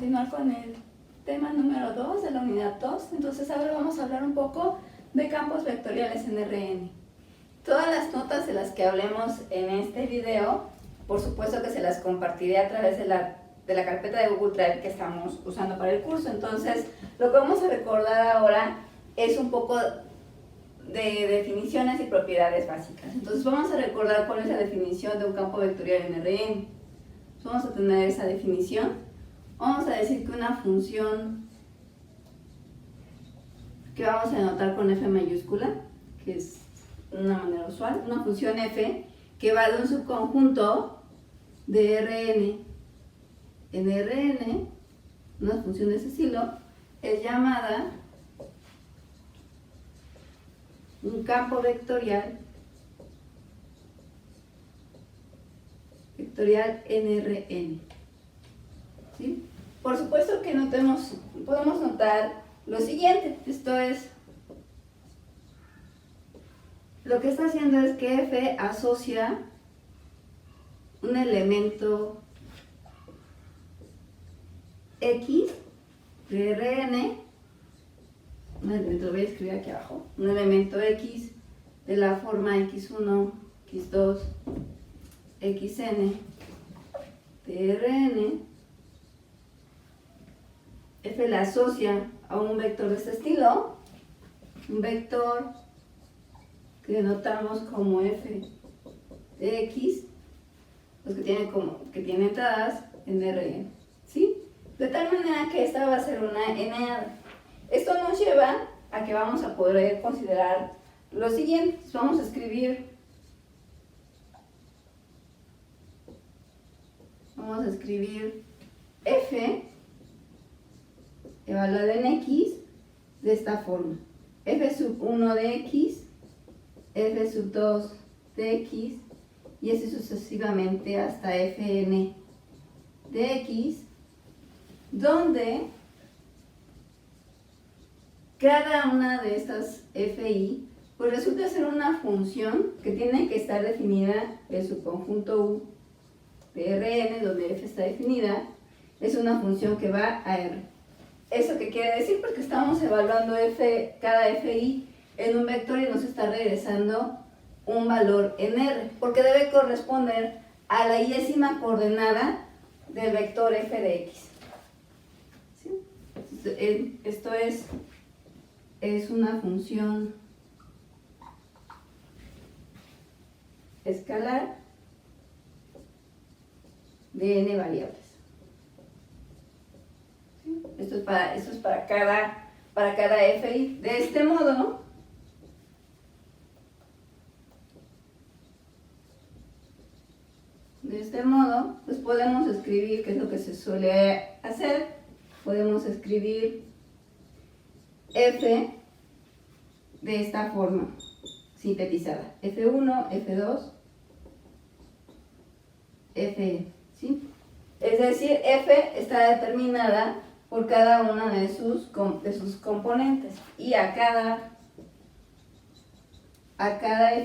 continuar con el tema número 2 de la unidad 2. Entonces ahora vamos a hablar un poco de campos vectoriales en RN. Todas las notas de las que hablemos en este video, por supuesto que se las compartiré a través de la carpeta de Google Drive que estamos usando para el curso. Entonces, lo que vamos a recordar ahora es un poco de definiciones y propiedades básicas. Entonces, vamos a recordar cuál es la definición de un campo vectorial en RN. Vamos a tener esa definición. Vamos a decir que una función que vamos a anotar con F mayúscula, que es una manera usual, una función F que va de un subconjunto de Rn en Rn, una función de ese estilo, es llamada un campo vectorial NRN. ¿Sí? Por supuesto que podemos notar lo siguiente. Esto es, lo que está haciendo es que F asocia un elemento X de Rn, lo voy a escribir aquí abajo, un elemento X de la forma x1, x2, xn de Rn. F la asocia a un vector de este estilo, un vector que denotamos como F de X, los que tiene entradas en Rn, ¿sí? De tal manera que esta va a ser una n-ada. Esto nos lleva a que vamos a poder considerar lo siguiente. Vamos a escribir F evaluada en X de esta forma: F sub 1 de X, F sub 2 de X, y así sucesivamente hasta Fn de X, donde cada una de estas Fi pues resulta ser una función que tiene que estar definida en su conjunto U de Rn, donde F está definida, es una función que va a R. ¿Eso qué quiere decir? Porque estamos evaluando cada Fi en un vector y nos está regresando un valor en R, porque debe corresponder a la y-ésima coordenada del vector F de X. ¿Sí? Esto es una función escalar de n variables. ¿Sí? Esto es para cada Fi. De este modo, pues podemos escribir, que es lo que se suele hacer, podemos escribir F de esta forma, sintetizada: F1, F2, Fn, ¿sí? Es decir, F está determinada por cada una de sus componentes, y a cada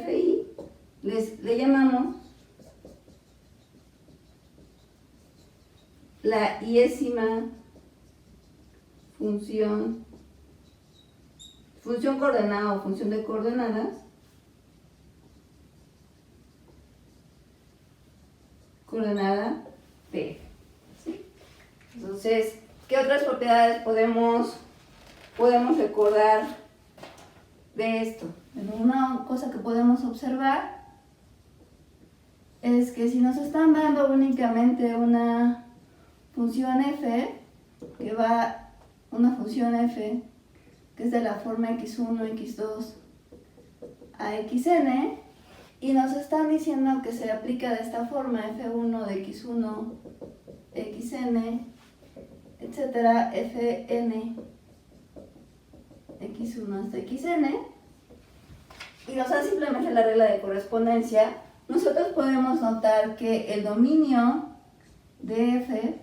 Fi le llamamos la y-ésima función coordenada o función de coordenadas coordenada de F. ¿Sí? Entonces, ¿qué otras propiedades podemos recordar de esto? Bueno, una cosa que podemos observar es que si nos están dando únicamente una función F, que es de la forma x1, x2 a xn, y nos están diciendo que se aplica de esta forma f1 de x1, xn, etcétera, fn x1 hasta xn, y nos da simplemente la regla de correspondencia, nosotros podemos notar que el dominio de f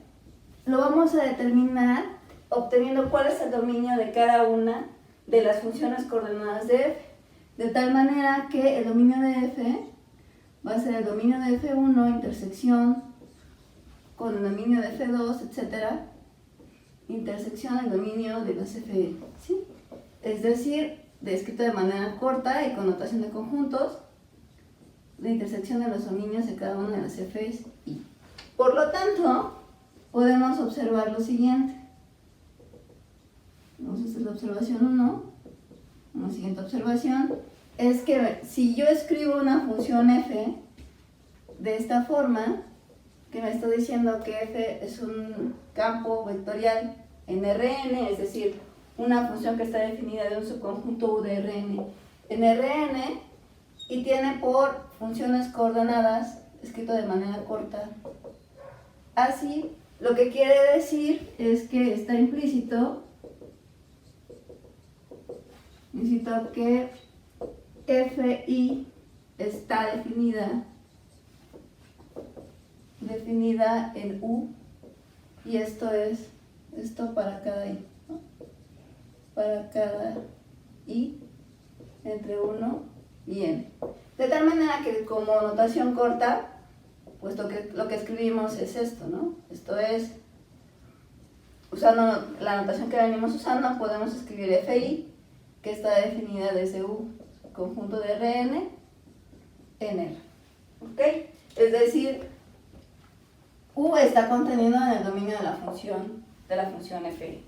lo vamos a determinar obteniendo cuál es el dominio de cada una de las funciones coordenadas de f, de tal manera que el dominio de f va a ser el dominio de f1 intersección con el dominio de f2, etc. intersección del dominio de las FI, ¿sí? Es decir, descrito de manera corta y con notación de conjuntos, la intersección de los dominios de cada una de las Fs I. Por lo tanto, podemos observar lo siguiente. Entonces, esta es la observación 1. Una siguiente observación es que si yo escribo una función f de esta forma, que me está diciendo que f es un campo vectorial en Rn, es decir, una función que está definida de un subconjunto U de Rn en Rn y tiene por funciones coordenadas, escrito de manera corta, así, lo que quiere decir es que está implícito que Fi está definida en U, y esto para cada I, ¿no? Para cada I entre 1 y n. De tal manera que como notación corta, pues lo que escribimos es esto, ¿no? Esto es, usando la notación que venimos usando, podemos escribir Fi, que está definida desde U, conjunto de Rn, en R. ¿Ok? Es decir, U está contenido en el dominio de la función Fi.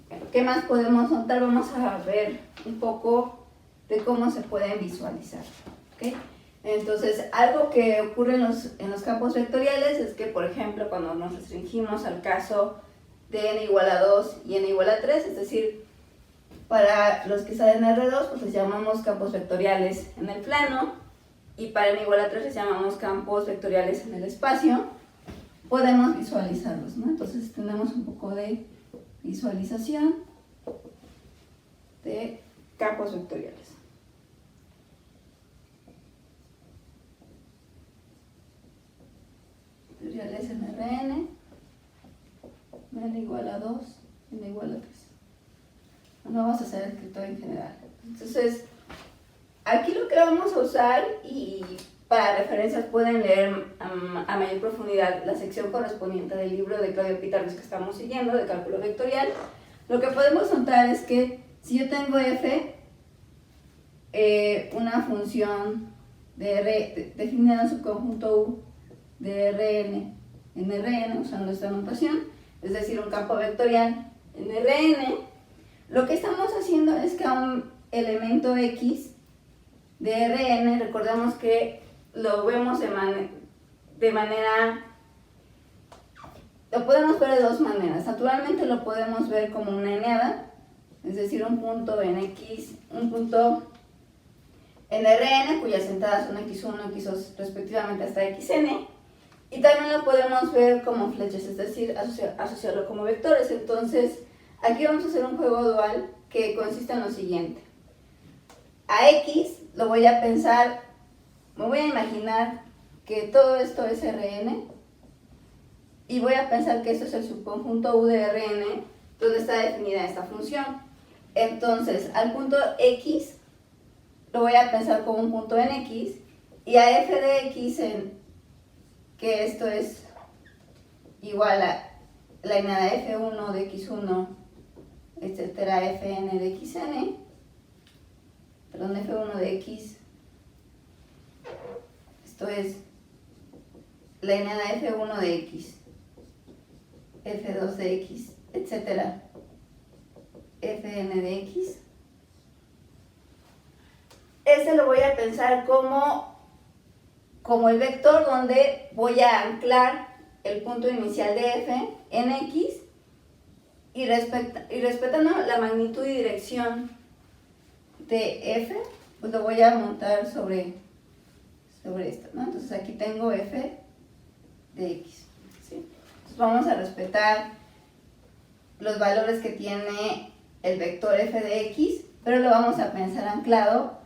Bueno, ¿qué más podemos notar? Vamos a ver un poco de cómo se pueden visualizar. ¿Ok? Entonces, algo que ocurre en los campos vectoriales es que, por ejemplo, cuando nos restringimos al caso de n igual a 2 y n igual a 3, es decir, para los que salen R2, pues les llamamos campos vectoriales en el plano, y para n igual a 3 les llamamos campos vectoriales en el espacio, podemos visualizarlos, ¿no? Entonces tenemos un poco de visualización de campos vectoriales. Vectoriales en Rn, n igual a 2, n igual a 3. No vamos a hacer el escritorio en general. Entonces, aquí lo que vamos a usar, y para referencias pueden leer a mayor profundidad la sección correspondiente del libro de Claudio Pitarris que estamos siguiendo, de cálculo vectorial. Lo que podemos notar es que si yo tengo f, una función definida en un subconjunto U de Rn en Rn, usando esta notación, es decir, un campo vectorial en Rn, lo que estamos haciendo es que a un elemento X de Rn, recordemos que lo vemos de manera, lo podemos ver de dos maneras. Naturalmente lo podemos ver como una eneada, es decir, un punto en X, un punto en Rn cuyas entradas son X1, X2 respectivamente hasta Xn, y también lo podemos ver como flechas, es decir, asociarlo como vectores. Entonces, aquí vamos a hacer un juego dual que consiste en lo siguiente. A X lo voy a pensar, me voy a imaginar que todo esto es Rn, y voy a pensar que esto es el subconjunto U de Rn donde está definida esta función. Entonces, al punto X lo voy a pensar como un punto en X, y a f de X, que esto es igual a la eneada f1 de X1, etcétera, fn de Xn, perdón, f1 de X, esto es la eneada f1 de X, f2 de X, etcétera, fn de X. Este lo voy a pensar como el vector donde voy a anclar el punto inicial de f en X, y respetando la magnitud y dirección de f, pues lo voy a montar sobre esto, ¿no? Entonces aquí tengo f de X, ¿sí? Entonces vamos a respetar los valores que tiene el vector f de X, pero lo vamos a pensar anclado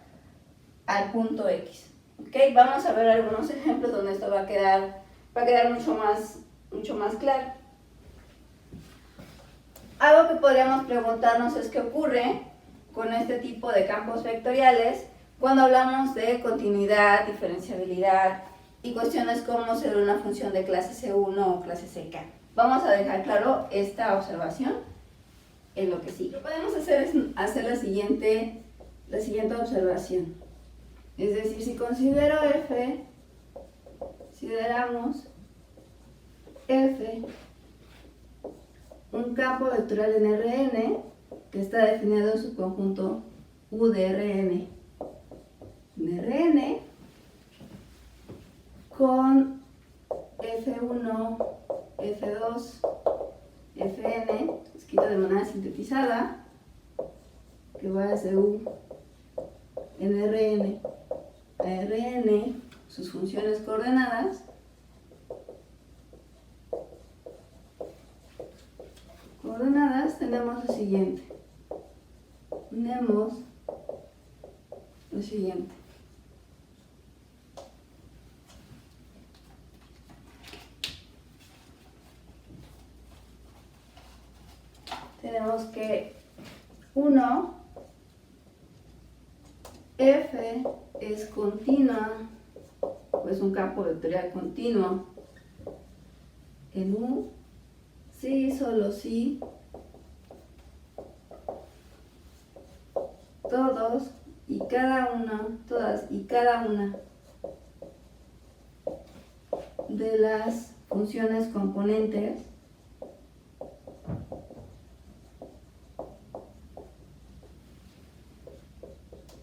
al punto X. ¿Ok? Vamos a ver algunos ejemplos donde esto va a quedar mucho más claro. Algo que podríamos preguntarnos es qué ocurre con este tipo de campos vectoriales cuando hablamos de continuidad, diferenciabilidad y cuestiones como ser una función de clase C1 o clase CK. vamos a dejar claro esta observación en lo que sigue. Lo que podemos hacer es hacer la siguiente observación. Es decir, si consideramos F un campo vectorial en Rn que está definido en su conjunto U de Rn con F1, F2, Fn, escrito de manera sintetizada, que va desde U en Rn a Rn, sus funciones coordenadas, tenemos lo siguiente. Tenemos que 1, F es continua, pues un campo vectorial continuo en U, sí, solo sí, todas y cada una de las funciones componentes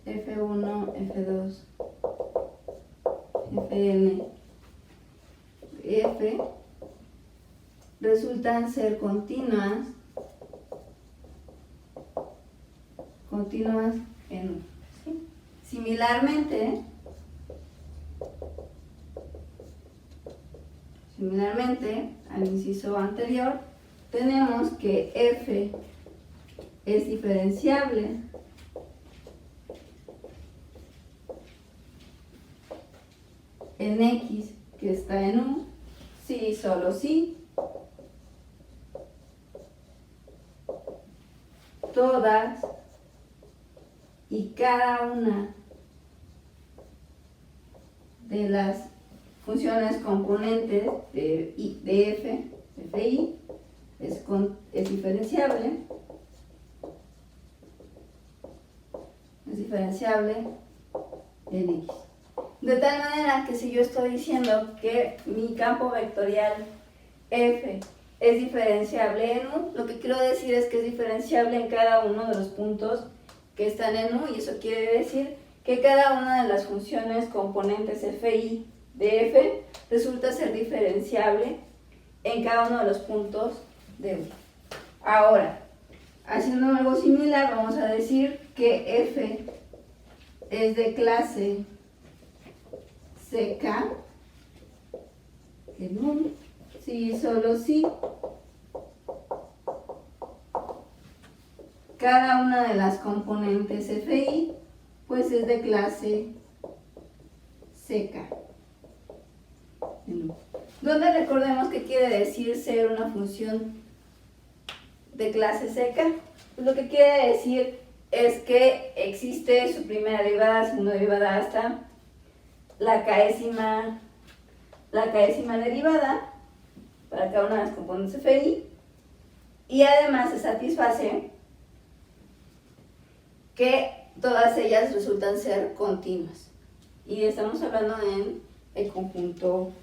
F1, F2, Fn, F resultan ser continuas en U. ¿Sí? Similarmente, al inciso anterior, tenemos que F es diferenciable en X que está en U, sí, solo sí, todas y cada una de las funciones componentes de F, Fi, es diferenciable en X. De tal manera que si yo estoy diciendo que mi campo vectorial F es diferenciable en U, lo que quiero decir es que es diferenciable en cada uno de los puntos que están en U, y eso quiere decir que cada una de las funciones componentes Fi de F resulta ser diferenciable en cada uno de los puntos de U. Ahora, haciendo algo similar, vamos a decir que F es de clase CK en U, sí, solo sí, cada una de las componentes Fi pues es de clase CK en U. Donde recordemos que quiere decir ser una función de clase CK. Pues lo que quiere decir es que existe su primera derivada, segunda derivada hasta la késima derivada para cada una de las componentes Fi, y además se satisface que todas ellas resultan ser continuas. Y estamos hablando en el conjunto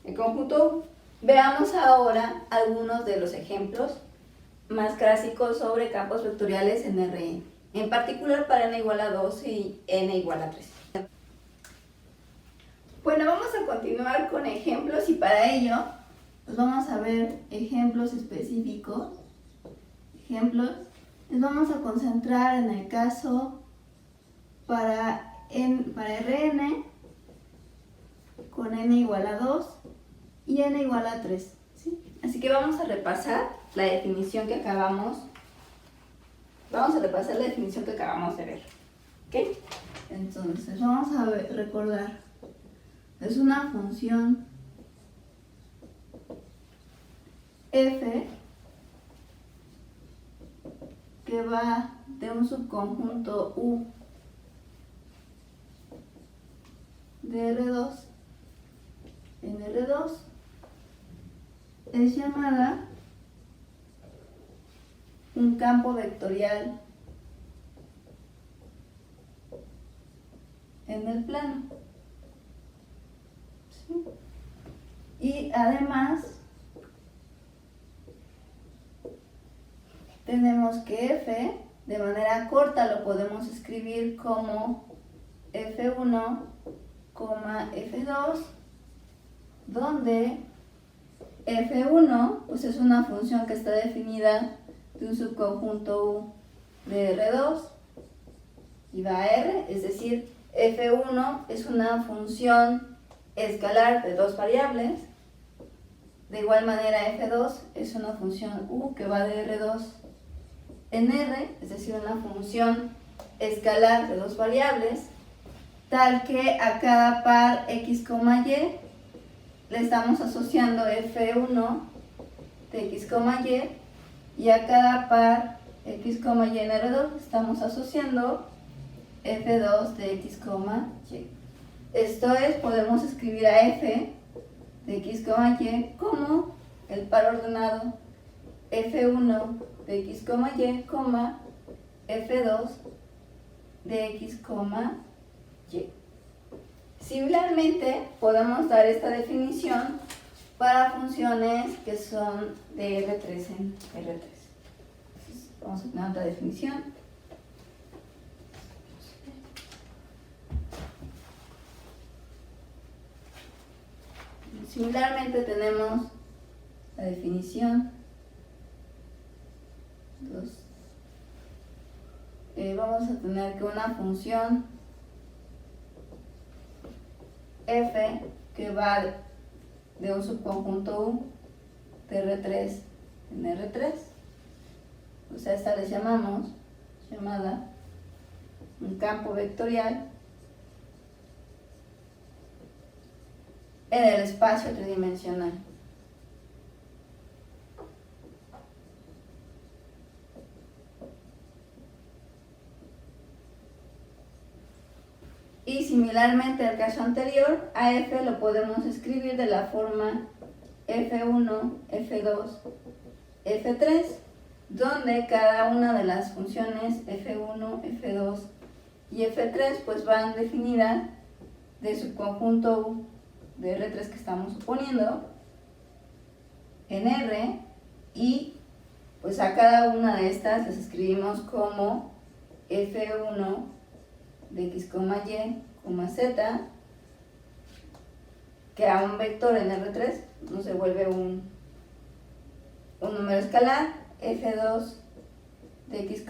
U. Veamos ahora algunos de los ejemplos más clásicos sobre campos vectoriales en Rn, en particular para n igual a 2 y n igual a 3. Bueno, vamos a continuar con ejemplos, y para ello pues vamos a ver ejemplos específicos. Nos vamos a concentrar en el caso para Rn con n igual a 2 y n igual a 3. ¿Sí? Así que vamos a repasar la definición que acabamos de ver. ¿Ok? Entonces, vamos a recordar. Es una función f que va de un subconjunto U de R2 en R2 es llamada un campo vectorial en el plano. ¿Sí? Y además tenemos que F, de manera corta lo podemos escribir como F1, F2, donde F1 pues es una función que está definida de un subconjunto U de R2 y va a R, es decir, F1 es una función escalar de dos variables. De igual manera F2 es una función U que va de R2 en R, es decir, una función escalar de dos variables, tal que a cada par X, Y le estamos asociando F1 de X, Y a cada par X, Y en R2 estamos asociando F2 de X, Y. Esto es, podemos escribir a F de X, Y como el par ordenado F1 de X, Y, F2 de X, Y. Similarmente, podemos dar esta definición para funciones que son de R3 en R3. Entonces, vamos a tener otra definición. Similarmente tenemos la definición. Entonces, vamos a tener que una función F que va de un subconjunto U de R3 en R3, o sea, esta le llamamos llamada un campo vectorial en el espacio tridimensional. Y similarmente al caso anterior, a F lo podemos escribir de la forma F1, F2, F3, donde cada una de las funciones F1, F2 y F3 pues van definidas de subconjunto U de R3 que estamos suponiendo en R, y pues a cada una de estas las escribimos como F1 de X, Y, Z, que a un vector en R3 nos devuelve un número escalar, F2 de X, Y,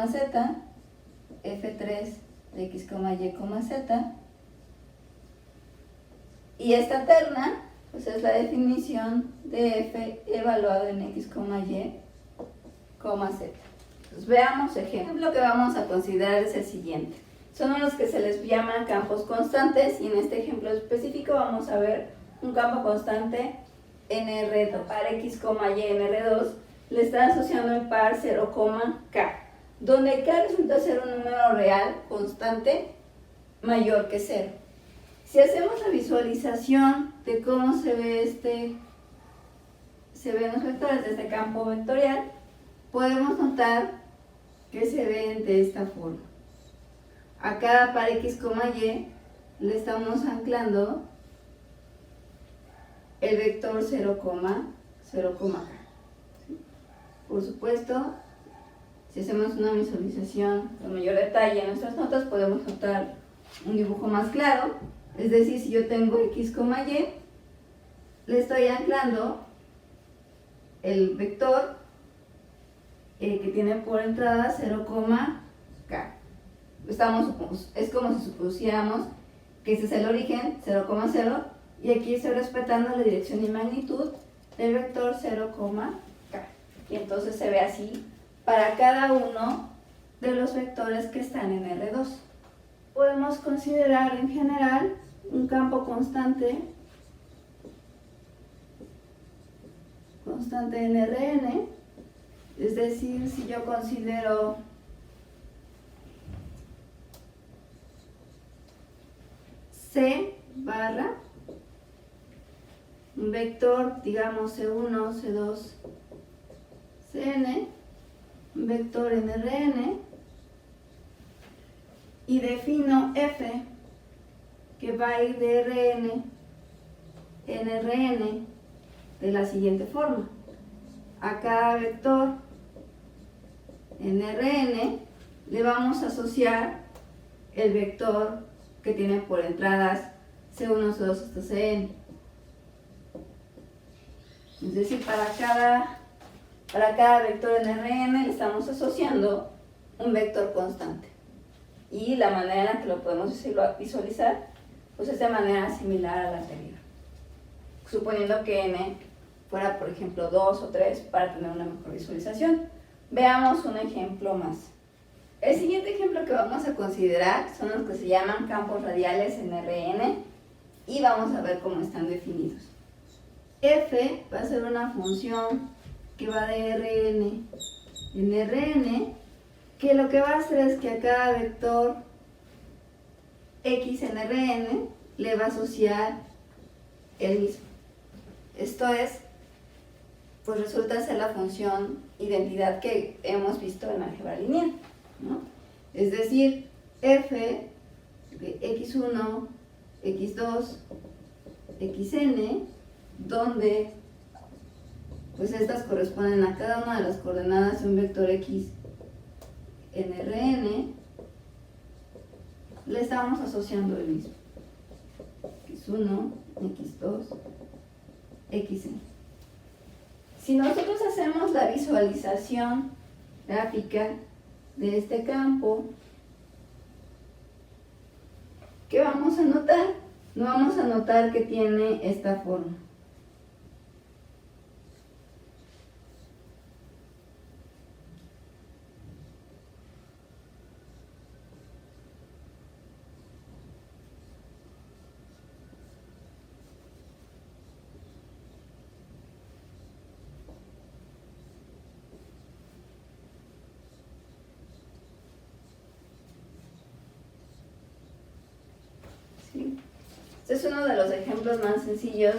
Z, F3 de X, Y, Z, y esta terna pues es la definición de F evaluado en X, Y, Z. Entonces veamos ejemplo. Lo que vamos a considerar es el siguiente. Son los que se les llama campos constantes, y en este ejemplo específico vamos a ver un campo constante en R2. Para X, Y en R2 le está asociando el par 0, K, donde K resulta ser un número real constante mayor que 0. Si hacemos la visualización de cómo se ven los vectores de este campo vectorial, podemos notar que se ven de esta forma. A cada par X, Y le estamos anclando el vector 0, 0, K. ¿Sí? Por supuesto, si hacemos una visualización con mayor detalle en nuestras notas, podemos notar un dibujo más claro. Es decir, si yo tengo X, Y, le estoy anclando el vector que tiene por entrada 0, K. Es como si supusiéramos que ese es el origen, 0, 0, y aquí estoy respetando la dirección y magnitud del vector 0, K. Y entonces se ve así para cada uno de los vectores que están en R2. Podemos considerar en general un campo constante en Rn, es decir, si yo considero C barra un un vector, digamos C1, C2, Cn, un vector en Rn, y defino f que va a ir de Rn en Rn de la siguiente forma. A cada vector en Rn le vamos a asociar el vector que tiene por entradas C1, C2 hasta Cn. Es decir, para cada vector en Rn le estamos asociando un vector constante. Y la manera en la que lo podemos visualizar pues es de manera similar a la anterior. Suponiendo que n fuera, por ejemplo, 2 o 3 para tener una mejor visualización. Veamos un ejemplo más. El siguiente ejemplo que vamos a considerar son los que se llaman campos radiales en Rn y vamos a ver cómo están definidos. F va a ser una función que va de Rn en Rn, que lo que va a hacer es que a cada vector x en Rn le va a asociar el mismo. Esto es, pues resulta ser la función identidad que hemos visto en álgebra lineal, ¿no? Es decir, f de x1, x2, xn, donde pues estas corresponden a cada una de las coordenadas de un vector x en Rn, le estamos asociando el mismo. x1, x2, xn. Si nosotros hacemos la visualización gráfica de este campo, ¿qué vamos a notar? No vamos a notar que tiene esta forma. ¿Sí? Este es uno de los ejemplos más sencillos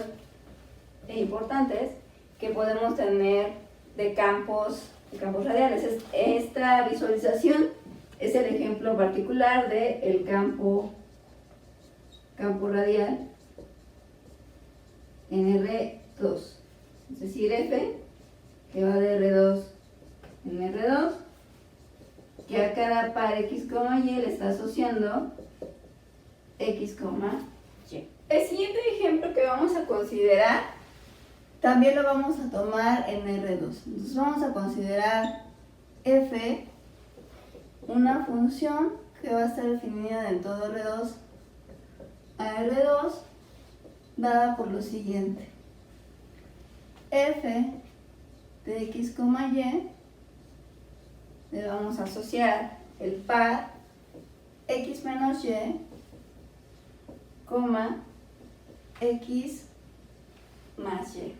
e importantes que podemos tener de campos radiales. Esta visualización es el ejemplo particular del campo radial en R2. Es decir, F que va de R2 en R2, que a cada par X, Y le está asociando X, Y. El siguiente ejemplo que vamos a considerar también lo vamos a tomar en R2. Entonces vamos a considerar f una función que va a estar definida en todo R2 a R2 dada por lo siguiente. F de x, y le vamos a asociar el par x menos y, x más y.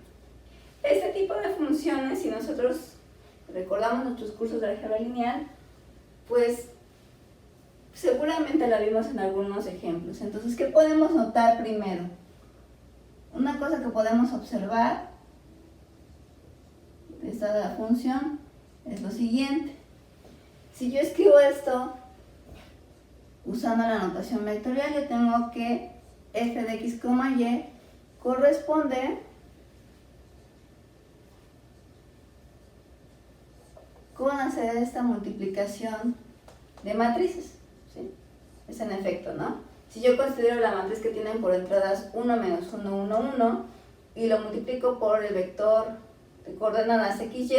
Este tipo de funciones, si nosotros recordamos nuestros cursos de álgebra lineal, pues seguramente la vimos en algunos ejemplos. Entonces, ¿qué podemos notar primero? Una cosa que podemos observar de esta función es lo siguiente. Si yo escribo esto usando la notación vectorial, yo tengo que f de x, y corresponde con hacer esta multiplicación de matrices, ¿sí? Es en efecto, ¿no? Si yo considero la matriz que tienen por entradas 1 menos 1, 1, 1 y lo multiplico por el vector de coordenadas x, y,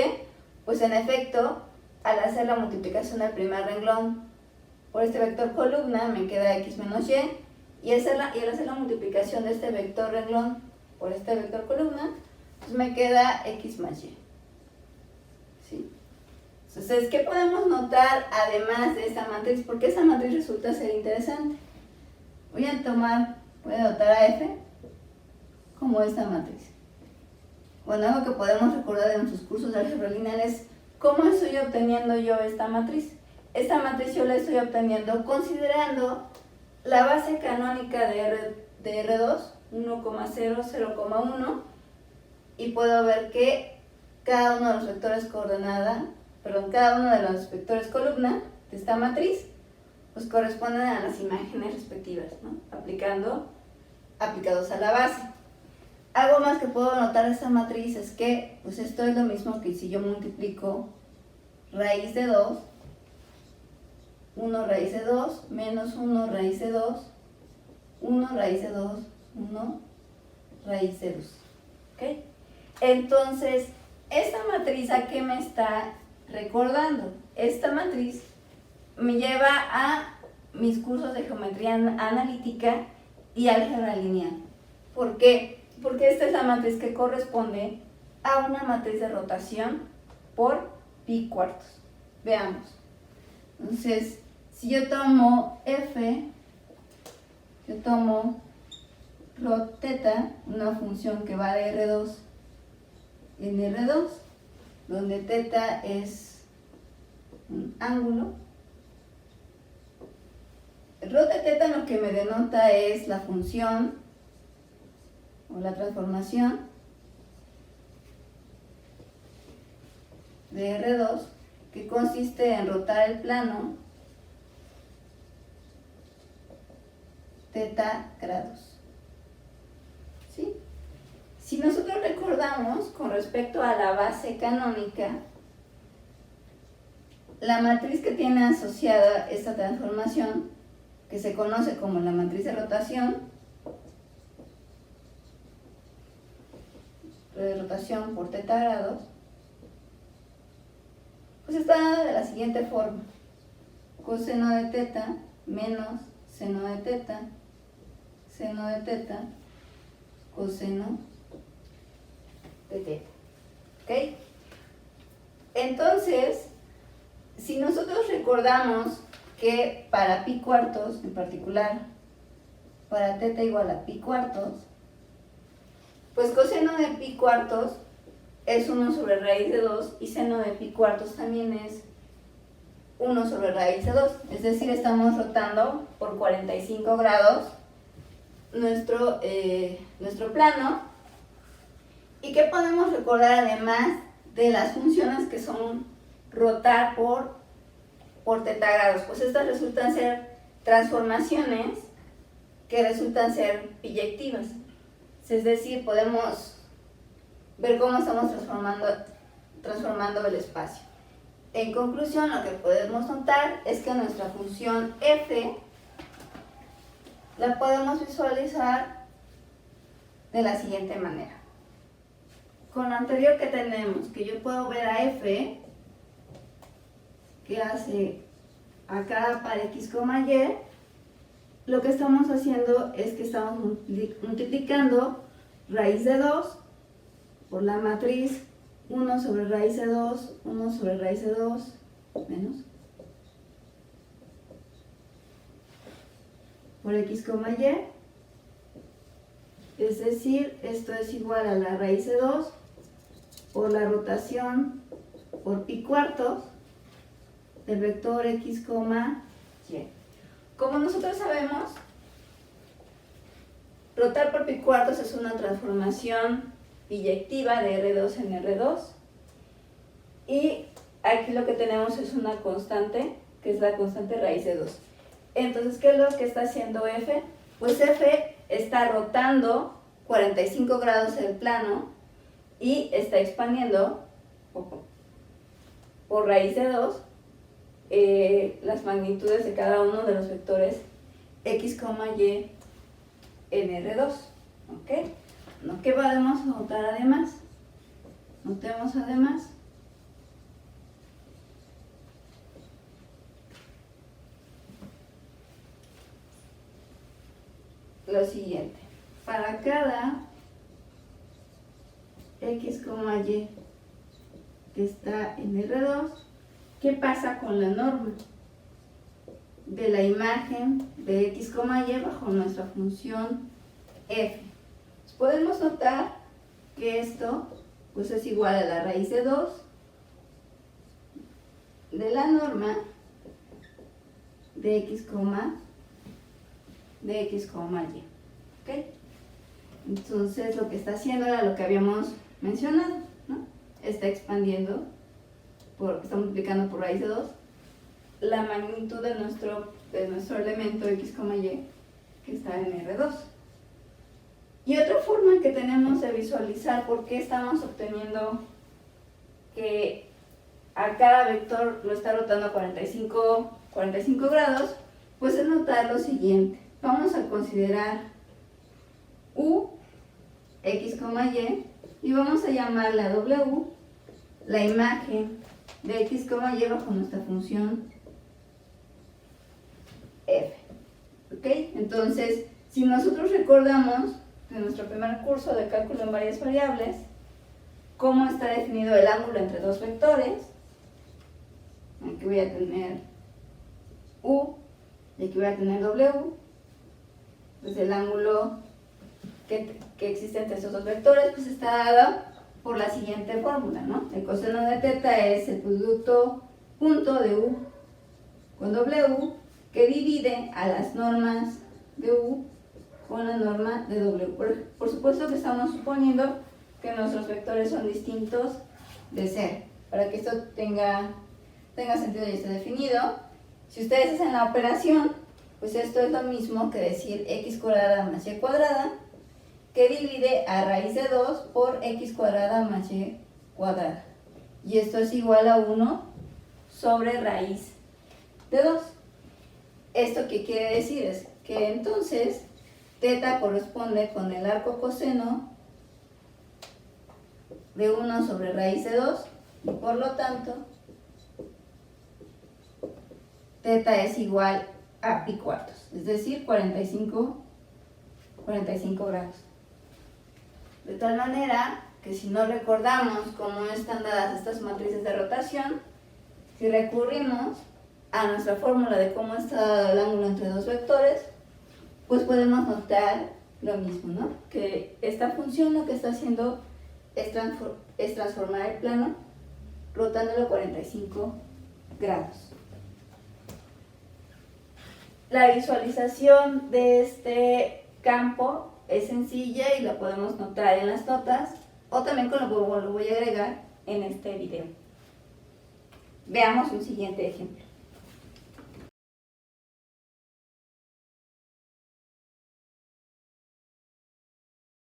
pues en efecto, al hacer la multiplicación del primer renglón por este vector columna me queda x menos y al hacer la multiplicación de este vector renglón por este vector columna, pues me queda x más y. ¿Sí? Entonces, ¿qué podemos notar además de esta matriz? Porque esa matriz resulta ser interesante. Voy a notar a f como esta matriz. Bueno, algo que podemos recordar de nuestros cursos de álgebra lineal es cómo estoy obteniendo yo esta matriz. Esta matriz yo la estoy obteniendo considerando la base canónica de R2, 1,0, 0,1, y puedo ver que cada uno de los vectores cada uno de los vectores columna de esta matriz pues corresponden a las imágenes respectivas, ¿no? Aplicados a la base. Algo más que puedo notar de esta matriz es que pues esto es lo mismo que si yo multiplico raíz de 2, 1 raíz de 2, menos 1 raíz de 2, 1 raíz de 2, 1 raíz de 2. ¿Ok? Entonces, esta matriz, ¿a qué me está recordando? Esta matriz me lleva a mis cursos de geometría analítica y álgebra lineal. ¿Por qué? Porque esta es la matriz que corresponde a una matriz de rotación por pi cuartos. Veamos. Entonces, si yo tomo f, yo tomo rho teta, una función que va de R2 en R2, donde teta es un ángulo. El rho de teta lo que me denota es la función o la transformación de R2, que consiste en rotar el plano teta grados. ¿Sí? Si nosotros recordamos con respecto a la base canónica, la matriz que tiene asociada esta transformación, que se conoce como la matriz de rotación por teta grados, pues está dada de la siguiente forma: coseno de teta menos seno de teta, seno de teta, coseno de teta. ¿Ok? Entonces, si nosotros recordamos que para pi cuartos, en particular para teta igual a pi cuartos, pues coseno de pi cuartos es 1 sobre raíz de 2 y seno de pi cuartos también es 1 sobre raíz de 2. Es decir, estamos rotando por 45 grados nuestro plano. ¿Y qué podemos recordar además de las funciones que son rotar por teta grados? Pues estas resultan ser transformaciones que resultan ser biyectivas. Es decir, podemos ver cómo estamos transformando el espacio. En conclusión, lo que podemos notar es que nuestra función f la podemos visualizar de la siguiente manera. Con lo anterior que tenemos, que yo puedo ver a f, que hace acá para x, y, lo que estamos haciendo es que estamos multiplicando raíz de 2 por la matriz 1 sobre raíz de 2, 1 sobre raíz de 2, menos, por x, y. Es decir, esto es igual a la raíz de 2 por la rotación por pi cuartos del vector x, y. Como nosotros sabemos, rotar por pi cuartos es una transformación biyectiva de R2 en R2. Y aquí lo que tenemos es una constante, que es la constante raíz de 2. Entonces, ¿qué es lo que está haciendo f? Pues f está rotando 45 grados el plano y está expandiendo por raíz de 2 las magnitudes de cada uno de los vectores x, y en R2. ¿Ok? ¿Qué podemos notar además? Notemos además lo siguiente: para cada x, y que está en R2, ¿qué pasa con la norma de la imagen de x, y bajo nuestra función f? Pues podemos notar que esto pues es igual a la raíz de 2 de la norma de x, y. ¿Ok? Entonces lo que está haciendo era lo que habíamos mencionado, ¿no? Está expandiendo, está multiplicando por raíz de 2 la magnitud de nuestro elemento x, y que está en R2. Y otra forma que tenemos de visualizar por qué estamos obteniendo que a cada vector lo está rotando a 45 grados, pues es notar lo siguiente. Vamos a considerar u, x, y vamos a llamarle a w la imagen de x, y bajo nuestra función f. ¿Ok? Entonces, si nosotros recordamos de nuestro primer curso de cálculo en varias variables, cómo está definido el ángulo entre dos vectores, aquí voy a tener u y aquí voy a tener w, pues el ángulo que existe entre esos dos vectores pues está dado por la siguiente fórmula, ¿no? El coseno de teta es el producto punto de u con w que divide a las normas de u con la norma de w. Por supuesto que estamos suponiendo que nuestros vectores son distintos de ser. Para que esto tenga sentido y esté definido, si ustedes hacen la operación, pues esto es lo mismo que decir x cuadrada más y cuadrada, que divide a raíz de 2 por x cuadrada más y cuadrada. Y esto es igual a 1 sobre raíz de 2. ¿Esto qué quiere decir? Es que entonces teta corresponde con el arco coseno de 1 sobre raíz de 2 y por lo tanto teta es igual a pi cuartos, es decir, 45 grados. De tal manera que si no recordamos cómo están dadas estas matrices de rotación, si recurrimos a nuestra fórmula de cómo está dado el ángulo entre dos vectores, pues podemos notar lo mismo, ¿no? Que esta función lo que está haciendo es transformar el plano rotándolo 45 grados. La visualización de este campo es sencilla y la podemos notar en las notas o también con lo voy a agregar en este video. Veamos un siguiente ejemplo.